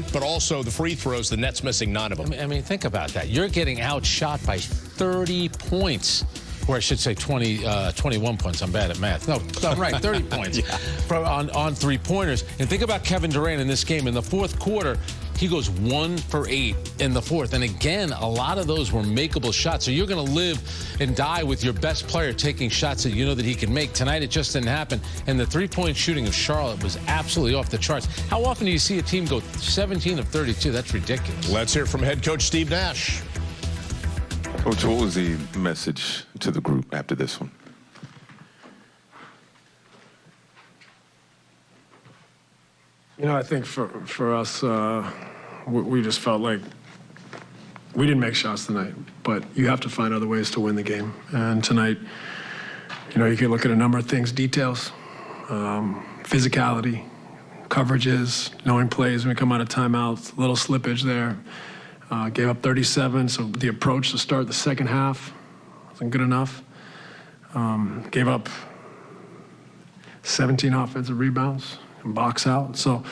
production, but also the free throws. The Nets missing 9 of them. I mean, think about that. You're getting outshot by 30 points. Or I should say 21 points. I'm bad at math. No, I'm right, 30 points on three-pointers. And think about Kevin Durant in this game. In the fourth quarter, he goes 1 for 8 in the fourth. And again, a lot of those were makeable shots. So you're going to live and die with your best player taking shots that you know that he can make. Tonight, it just didn't happen. And the three-point shooting of Charlotte was absolutely off the charts. How often do you see a team go 17 of 32? That's ridiculous. Let's hear from head coach Steve Nash. Coach, what was the message to the group after this one? You know, I think for us, we just felt like we didn't make shots tonight, but you have to find other ways to win the game. And tonight, you know, you can look at a number of things, details, physicality, coverages, knowing plays when we come out of timeouts, a little slippage there. Gave up 37, so the approach to start the second half wasn't good enough. Gave up 17 offensive rebounds and box out. So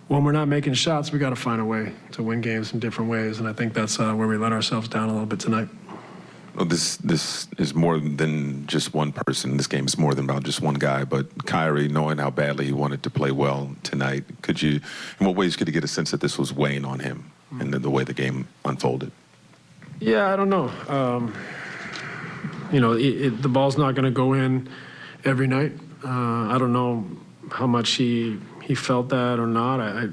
when we're not making shots, we got to find a way to win games in different ways, and I think that's where we let ourselves down a little bit tonight. Well, this is more than just one person. This game is more than about just one guy. But Kyrie, knowing how badly he wanted to play well tonight, in what ways could you get a sense that this was weighing on him and then the way the game unfolded? Yeah, I don't know. You know, the ball's not going to go in every night. I don't know how much he felt that or not.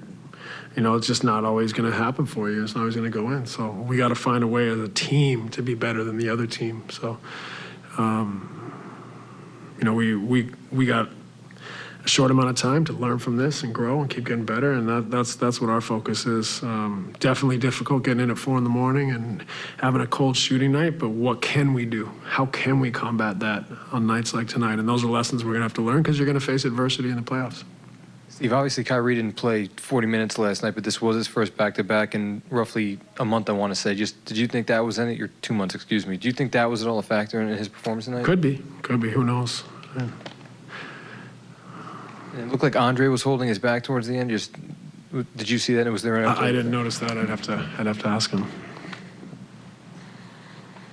You know, it's just not always going to happen for you. It's not always going to go in. So we got to find a way as a team to be better than the other team. So, you know, we got a short amount of time to learn from this and grow and keep getting better, and that's what our focus is. Definitely difficult getting in at 4 in the morning and having a cold shooting night, but what can we do? How can we combat that on nights like tonight? And those are lessons we're going to have to learn because you're going to face adversity in the playoffs. Steve, obviously Kyrie didn't play 40 minutes last night, but this was his first back-to-back in roughly a month, I want to say. Just did you think that was in it? Or 2 months, excuse me. Do you think that was at all a factor in his performance tonight? Could be. Who knows? Yeah. It looked like Andre was holding his back towards the end. Did you see that? Was there? I didn't notice that. I'd have to ask him.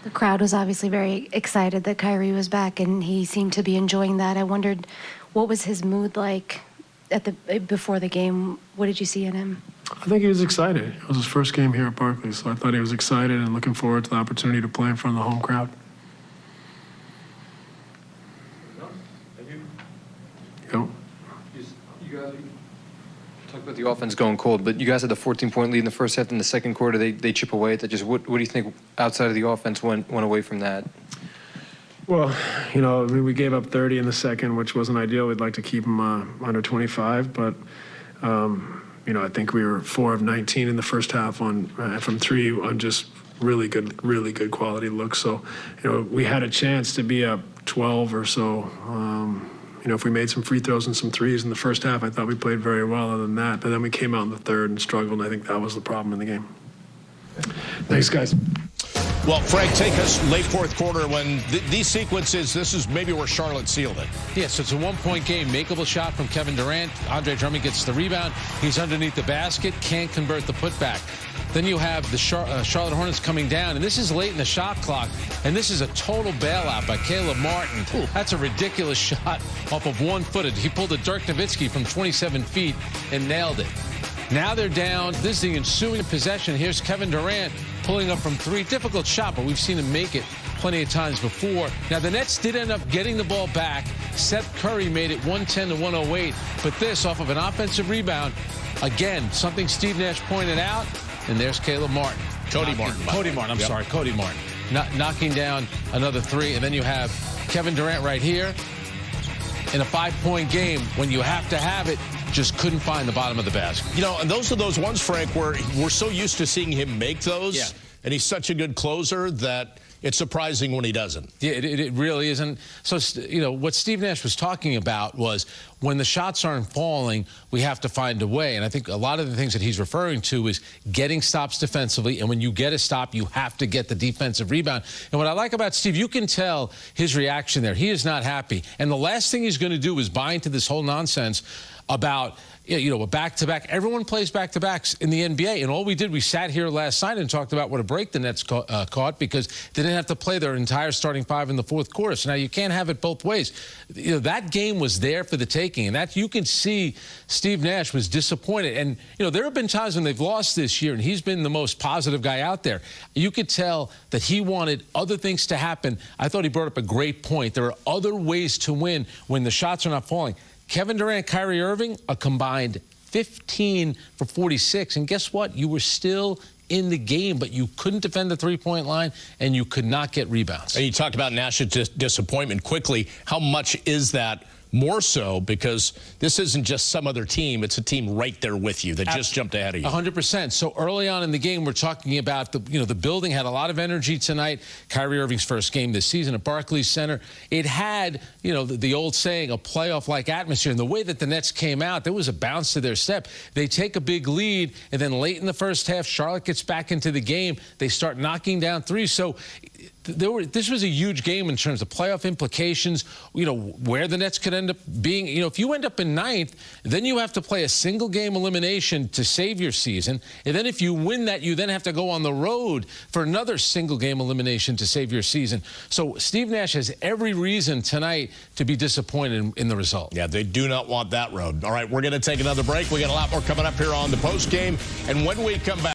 The crowd was obviously very excited that Kyrie was back, and he seemed to be enjoying that. I wondered, what was his mood like before the game? What did you see in him? I think he was excited. It was his first game here at Barclays, so I thought he was excited and looking forward to the opportunity to play in front of the home crowd. Yep. You guys talk about the offense going cold, but you guys had the 14-point lead in the first half. In the second quarter, they chip away at that. Just what do you think outside of the offense went away from that? Well, you know, I mean, we gave up 30 in the second, which wasn't ideal. We'd like to keep them under 25, but you know, I think we were 4 of 19 in the first half from 3 on just really good quality looks. So, you know, we had a chance to be up 12 or so. You know, if we made some free throws and some threes in the first half, I thought we played very well other than that. But then we came out in the third and struggled, and I think that was the problem in the game. Thanks, guys. Well, Frank, take us late fourth quarter when these sequences, this is maybe where Charlotte sealed it. Yeah, so it's a one-point game. Makeable shot from Kevin Durant. Andre Drummond gets the rebound. He's underneath the basket, can't convert the putback. Then you have the Charlotte Hornets coming down, and this is late in the shot clock, and this is a total bailout by Caleb Martin. Ooh. That's a ridiculous shot off of one-footed. He pulled a Dirk Nowitzki from 27 feet and nailed it. Now they're down. This is the ensuing possession. Here's Kevin Durant pulling up from 3. Difficult shot, but we've seen him make it plenty of times before. Now, the Nets did end up getting the ball back. Seth Curry made it 110 to 108. But this off of an offensive rebound. Again, something Steve Nash pointed out. And there's Caleb Martin. Cody Martin. I'm sorry, Cody Martin. Knocking down another 3. And then you have Kevin Durant right here. In a 5-point game, when you have to have it, just couldn't find the bottom of the basket. You know, and those are those ones, Frank, where we're so used to seeing him make those. Yeah. And he's such a good closer that it's surprising when he doesn't. Yeah, it really isn't. So, you know, what Steve Nash was talking about was when the shots aren't falling, we have to find a way. And I think a lot of the things that he's referring to is getting stops defensively. And when you get a stop, you have to get the defensive rebound. And what I like about Steve, you can tell his reaction there. He is not happy. And the last thing he's going to do is buy into this whole nonsense about a back-to-back. Everyone plays back-to-backs in the NBA, and all we did, we sat here last night and talked about what a break the Nets caught because they didn't have to play their entire starting five in the fourth quarter. So now you can't have it both ways. That game was there for the taking, and that you can see Steve Nash was disappointed. And there have been times when they've lost this year, and he's been the most positive guy out there. You could tell that he wanted other things to happen. I thought he brought up a great point. There are other ways to win when the shots are not falling. Kevin Durant, Kyrie Irving, a combined 15 for 46. And guess what? You were still in the game, but you couldn't defend the three-point line, and you could not get rebounds. And you talked about Nash's disappointment quickly. How much is that more so because this isn't just some other team, it's a team right there with you that just jumped ahead of you? 100%. So early on in the game, we're talking about the building had a lot of energy tonight. Kyrie Irving's first game this season at Barclays Center. It had, the old saying, a playoff-like atmosphere. And the way that the Nets came out, there was a bounce to their step. They take a big lead, and then late in the first half, Charlotte gets back into the game. They start knocking down threes. So this was a huge game in terms of playoff implications, where the Nets could end up being. If you end up in ninth, then you have to play a single-game elimination to save your season. And then if you win that, you then have to go on the road for another single-game elimination to save your season. So Steve Nash has every reason tonight to be disappointed in the result. Yeah, they do not want that road. All right, we're going to take another break. We got a lot more coming up here on the post game. And when we come back,